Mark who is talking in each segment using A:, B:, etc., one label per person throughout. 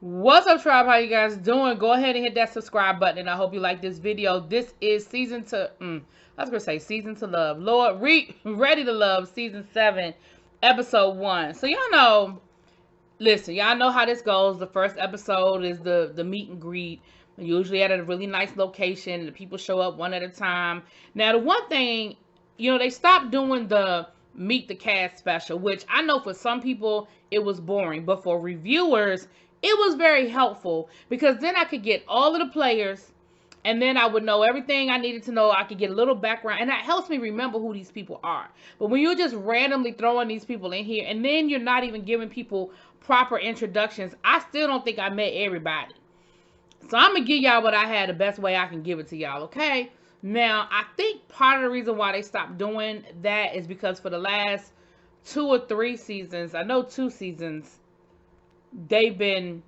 A: What's up, tribe? How you guys doing? Go ahead and hit that subscribe button, and I hope you like this video. This is I was gonna say season to love. Lord, ready to love season 7, episode 1. So y'all know, listen, y'all know how this goes. The first episode is the meet and greet. Usually at a really nice location. The people show up one at a time. Now, the one thing, they stopped doing the meet the cast special, which I know for some people it was boring, but for reviewers it was very helpful because then I could get all of the players and then I would know everything I needed to know. I could get a little background, and that helps me remember who these people are. But when you're just randomly throwing these people in here, and then you're not even giving people proper introductions, I still don't think I met everybody. So I'm going to give y'all what I had the best way I can give it to y'all, okay? Now, I think part of the reason why they stopped doing that is because for the last 2 or 3 seasons, I know 2 seasons, they've been...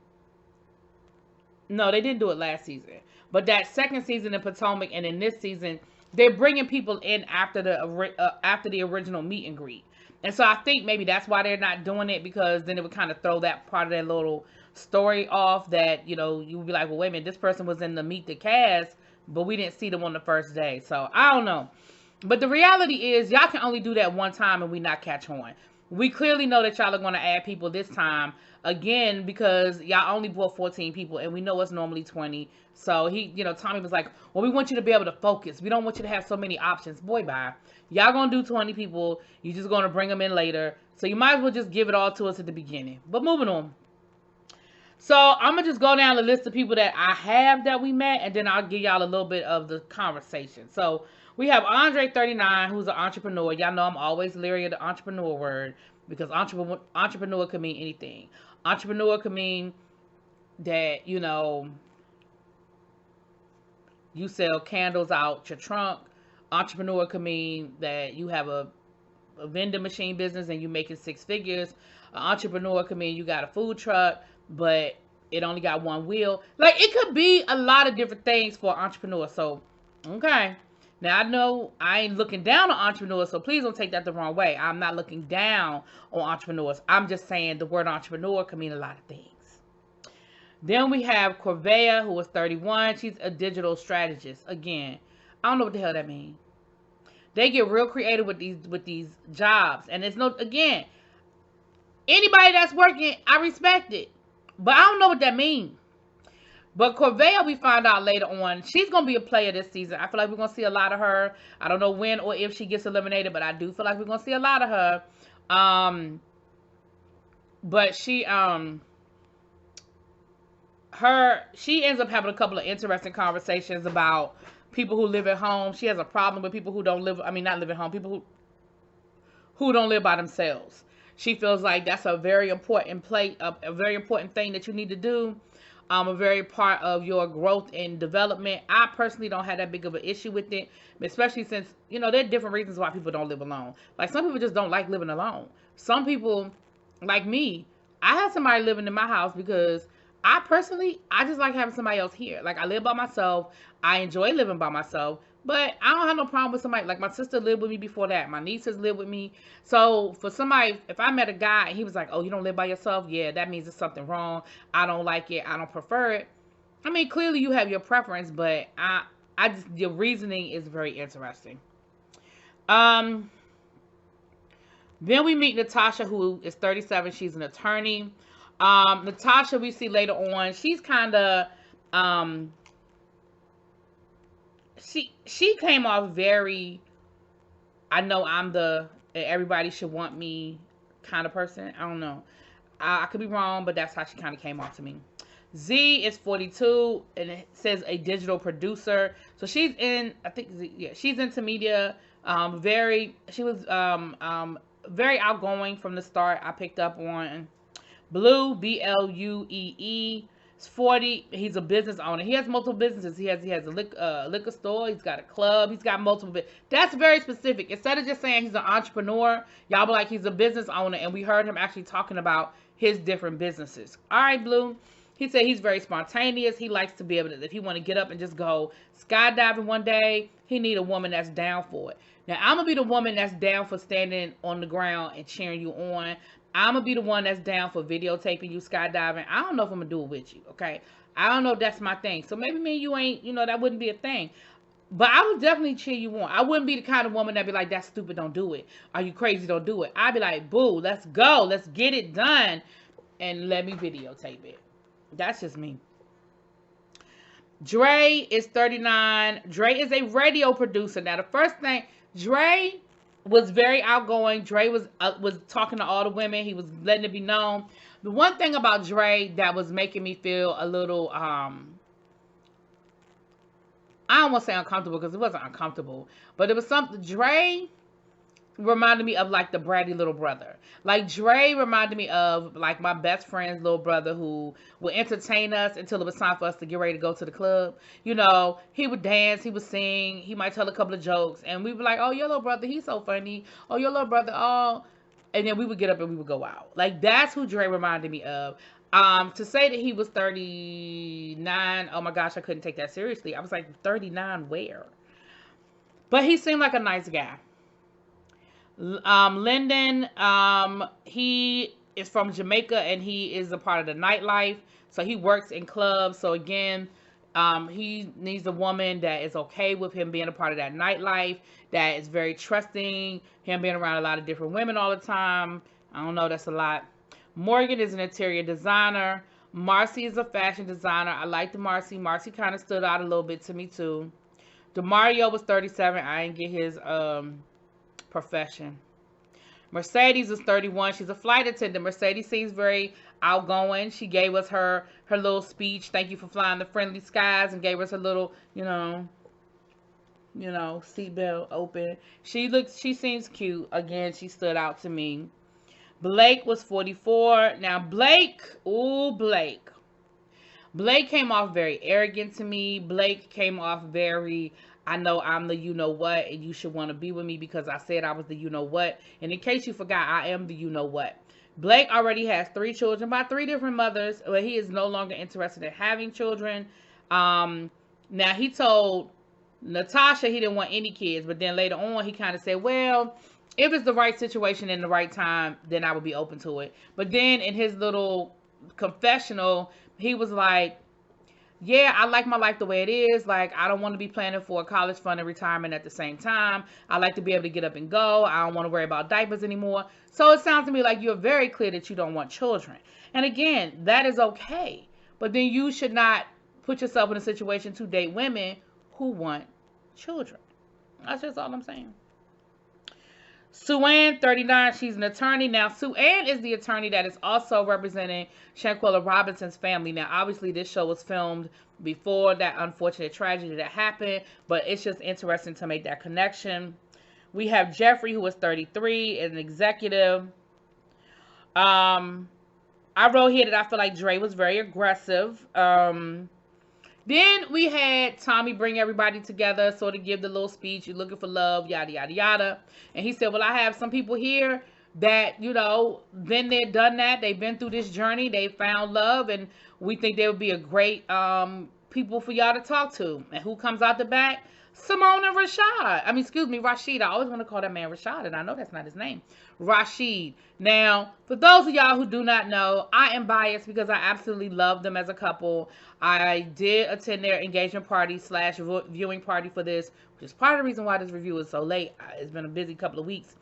A: No, they didn't do it last season. But that second season in Potomac and in this season, they're bringing people in after the original meet and greet. And so I think maybe that's why they're not doing it, because then it would kind of throw that part of their little story off that, you would be like, well, wait a minute, this person was in the meet the cast, but we didn't see them on the first day. So I don't know. But the reality is y'all can only do that one time and we not catch on. We clearly know that y'all are going to add people this time again because y'all only brought 14 people and we know it's normally 20. So Tommy was like, well, we want you to be able to focus. We don't want you to have so many options. Boy, bye. Y'all going to do 20 people. You're just going to bring them in later. So you might as well just give it all to us at the beginning. But moving on. So I'm going to just go down the list of people that I have that we met, and then I'll give y'all a little bit of the conversation. So we have Andre 39, who's an entrepreneur. Y'all know I'm always leery of the entrepreneur word because entrepreneur could mean anything. Entrepreneur could mean that, you sell candles out your trunk. Entrepreneur could mean that you have a vending machine business and you're making 6 figures. An entrepreneur could mean you got a food truck, but it only got 1 wheel. Like, it could be a lot of different things for an entrepreneur. So, okay. Now, I know I ain't looking down on entrepreneurs, so please don't take that the wrong way. I'm not looking down on entrepreneurs. I'm just saying the word entrepreneur can mean a lot of things. Then we have Corvea, who is 31. She's a digital strategist. Again, I don't know what the hell that means. They get real creative with these jobs. And it's again, anybody that's working, I respect it. But I don't know what that means. But Corvea, we find out later on, she's going to be a player this season. I feel like we're going to see a lot of her. I don't know when or if she gets eliminated, but I do feel like we're going to see a lot of her. But she ends up having a couple of interesting conversations about people who live at home. She has a problem with people who don't live, not live at home, people who don't live by themselves. She feels like that's a very important a very important thing that you need to do. A very part of your growth and development. I personally don't have that big of an issue with it, especially since, there are different reasons why people don't live alone. Like, some people just don't like living alone. Some people, like me, I had somebody living in my house because I just like having somebody else here. Like, I live by myself. I enjoy living by myself. But I don't have no problem with somebody. Like, my sister lived with me before that. My nieces lived with me. So for somebody, if I met a guy and he was like, oh, you don't live by yourself? Yeah, that means there's something wrong. I don't like it. I don't prefer it. Clearly you have your preference, but your reasoning is very interesting. Then we meet Natasha, who is 37. She's an attorney. Natasha, we see later on, she's kind of, she came off very, I know I'm the everybody should want me kind of person. I don't know. I could be wrong, but that's how she kind of came off to me. Z is 42, and it says a digital producer. So she's in, I think, she's into media. She was very outgoing from the start. I picked up on Blue, Bluee. He's 40. He's a business owner. He has multiple businesses. He has a liquor store. He's got a club. He's got multiple. That's very specific. Instead of just saying he's an entrepreneur, y'all be like, he's a business owner. And we heard him actually talking about his different businesses. All right, Blue. He said he's very spontaneous. He likes to be able to, if he want to get up and just go skydiving one day, he need a woman that's down for it. Now, I'm going to be the woman that's down for standing on the ground and cheering you on. I'm going to be the one that's down for videotaping you skydiving. I don't know if I'm going to do it with you, okay? I don't know if that's my thing. So maybe me and you ain't, that wouldn't be a thing. But I would definitely cheer you on. I wouldn't be the kind of woman that'd be like, that's stupid, don't do it. Are you crazy, don't do it. I'd be like, boo, let's go. Let's get it done. And let me videotape it. That's just me. Dre is 39. Dre is a radio producer. Now, the first thing, Dre was very outgoing. Dre was talking to all the women. He was letting it be known. The one thing about Dre that was making me feel a little, I don't want to say uncomfortable because it wasn't uncomfortable, but it was something. Dre reminded me of like the bratty little brother. Like Dre reminded me of like my best friend's little brother who would entertain us until it was time for us to get ready to go to the club. He would dance, he would sing, he might tell a couple of jokes, and we were like, oh, your little brother, he's so funny. Oh, your little brother, oh. And then we would get up and we would go out. Like that's who Dre reminded me of. To say that he was 39, oh my gosh, I couldn't take that seriously. I was like, 39 where? But he seemed like a nice guy. Lyndon, he is from Jamaica and he is a part of the nightlife. So he works in clubs. So again, he needs a woman that is okay with him being a part of that nightlife, that is very trusting, him being around a lot of different women all the time. I don't know, that's a lot. Morgan is an interior designer. Marcy is a fashion designer. I like the Marcy. Marcy kind of stood out a little bit to me too. DeMario was 37. I didn't get his profession. Mercedes was 31. She's a flight attendant. Mercedes seems very outgoing. She gave us her little speech. Thank you for flying the friendly skies, and gave us a little, seatbelt open. She seems cute. Again, she stood out to me. Blake was 44. Now Blake came off very arrogant to me. Blake came off very, I know I'm the you-know-what, and you should want to be with me because I said I was the you-know-what. And in case you forgot, I am the you-know-what. Blake already has 3 children by 3 different mothers, but he is no longer interested in having children. Now, he told Natasha he didn't want any kids, but then later on, he kind of said, well, if it's the right situation in the right time, then I would be open to it. But then in his little confessional, he was like, yeah, I like my life the way it is. Like, I don't want to be planning for a college fund and retirement at the same time. I like to be able to get up and go. I don't want to worry about diapers anymore. So it sounds to me like you're very clear that you don't want children. And again, that is okay. But then you should not put yourself in a situation to date women who want children. That's just all I'm saying. Sue-Ann, 39, she's an attorney. Now, Sue-Ann is the attorney that is also representing Shanquella Robinson's family. Now, obviously, this show was filmed before that unfortunate tragedy that happened, but it's just interesting to make that connection. We have Jeffrey, who is 33, an executive. I wrote here that I feel like Dre was very aggressive. Then we had Tommy bring everybody together, sort of give the little speech, you're looking for love, yada, yada, yada. And he said, well, I have some people here that, been there, done that. They've been through this journey. They found love, and we think they would be a great people for y'all to talk to. And who comes out the back? Simone and Rashad. Rashid. I always want to call that man Rashad, and I know that's not his name. Rashid. Now, for those of y'all who do not know, I am biased because I absolutely love them as a couple. I did attend their engagement party / viewing party for this, which is part of the reason why this review is so late. It's been a busy couple of weeks.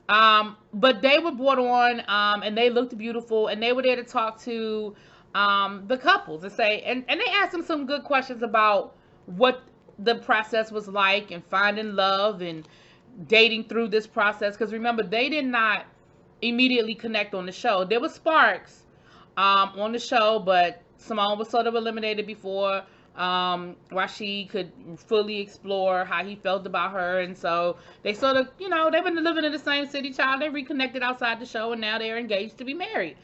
A: But they were brought on, and they looked beautiful, and they were there to talk to the couples and say, and they asked them some good questions about what the process was like and finding love and dating through this process. Because remember, they did not immediately connect on the show. There were sparks on the show, but Simone was sort of eliminated before Rashid could fully explore how he felt about her. And so they sort of, they've been living in the same city, child. They reconnected outside the show, and now they're engaged to be married.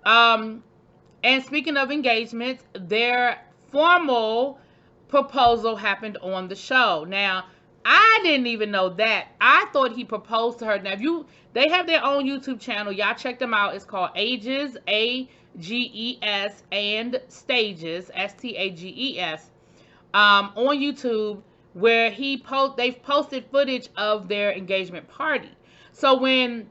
A: And speaking of engagements, their formal proposal happened on the show. Now, I didn't even know that. I thought he proposed to her. Now, they have their own YouTube channel. Y'all check them out. It's called Ages, AGES, and Stages, STAGES, on YouTube, where they've posted footage of their engagement party. So when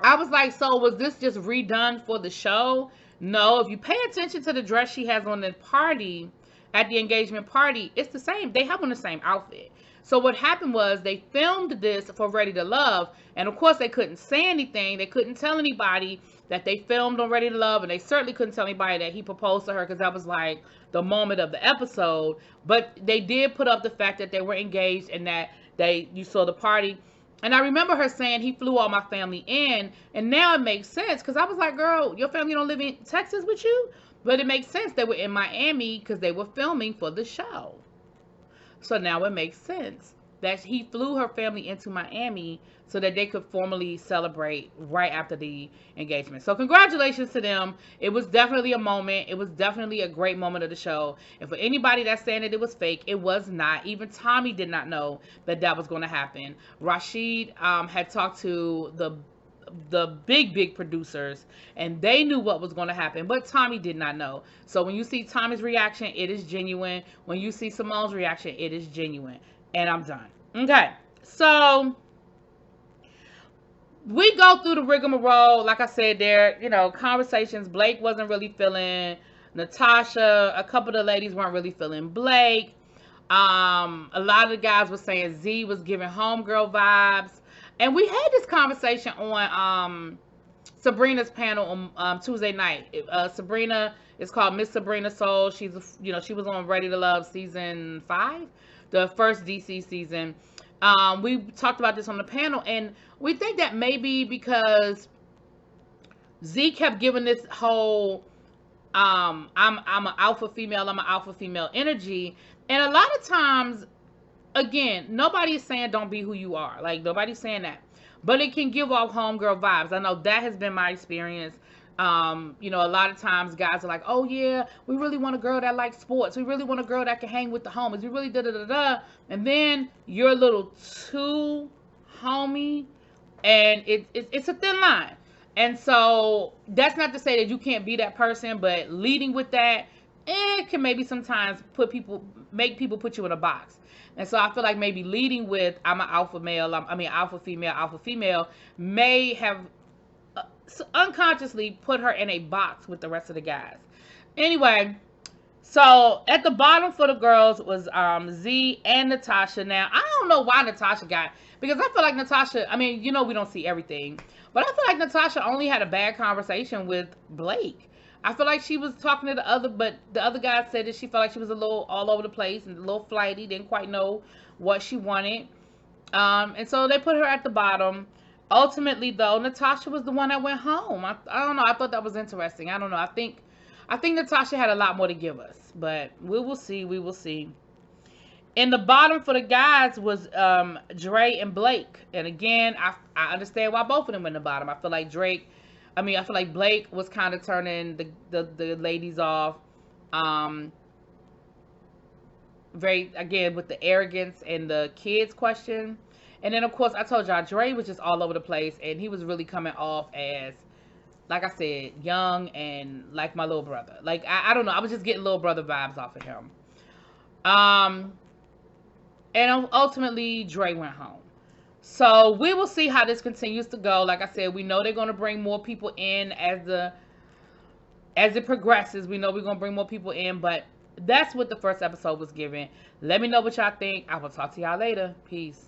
A: I was like, so was this just redone for the show? No, if you pay attention to the dress she has on the party, at the engagement party, it's the same. They have on the same outfit. So what happened was they filmed this for Ready to Love, and of course they couldn't say anything. They couldn't tell anybody that they filmed on Ready to Love, and they certainly couldn't tell anybody that he proposed to her because that was like the moment of the episode. But they did put up the fact that they were engaged and that you saw the party. And I remember her saying he flew all my family in, and now it makes sense because I was like, girl, your family don't live in Texas with you? But it makes sense. They were in Miami because they were filming for the show. So now it makes sense that he flew her family into Miami so that they could formally celebrate right after the engagement. So congratulations to them. It was definitely a moment. It was definitely a great moment of the show. And for anybody that's saying that it was fake, it was not. Even Tommy did not know that that was going to happen. Rashid had talked to the big producers, and they knew what was going to happen, but Tommy did not know. So when you see Tommy's reaction, it is genuine. When you see Simone's reaction, it is genuine. And I'm done. Okay, so we go through the rigmarole. Like I said, there, conversations. Blake wasn't really feeling Natasha. A couple of the ladies weren't really feeling Blake. A lot of the guys were saying Z was giving homegirl vibes. And we had this conversation on Sabrina's panel on Tuesday night. Sabrina is called Miss Sabrina Soul. She's, she was on Ready to Love season 5, the first DC season. We talked about this on the panel, and we think that maybe because Z kept giving this whole I'm an alpha female energy, and a lot of times, again, nobody is saying don't be who you are. Like, nobody's saying that. But it can give off homegirl vibes. I know that has been my experience. A lot of times guys are like, oh, yeah, we really want a girl that likes sports. We really want a girl that can hang with the homies. We really da-da-da-da. And then you're a little too homey, and it's a thin line. And so that's not to say that you can't be that person, but leading with that, it can maybe sometimes make people put you in a box. And so I feel like maybe leading with I'm an alpha male, alpha female may have unconsciously put her in a box with the rest of the guys. Anyway, so at the bottom for the girls was Z and Natasha. Now, I don't know why Natasha got, because I feel like Natasha, we don't see everything, but I feel like Natasha only had a bad conversation with Blake. I feel like she was talking to but the other guy said that she felt like she was a little all over the place and a little flighty, didn't quite know what she wanted. And so they put her at the bottom. Ultimately, though, Natasha was the one that went home. I don't know. I thought that was interesting. I don't know. I think Natasha had a lot more to give us, but we will see. We will see. In the bottom for the guys was Dre and Blake. And again, I understand why both of them went in the bottom. I feel like Blake was kind of turning the ladies off. Very, again, with the arrogance and the kids question. And then, of course, I told y'all, Dre was just all over the place. And he was really coming off as, like I said, young and like my little brother. Like, I don't know. I was just getting little brother vibes off of him. And ultimately, Dre went home. So we will see how this continues to go. Like I said, we know they're going to bring more people in as it progresses. We know we're going to bring more people in, but that's what the first episode was giving. Let me know what y'all think. I will talk to y'all later. Peace.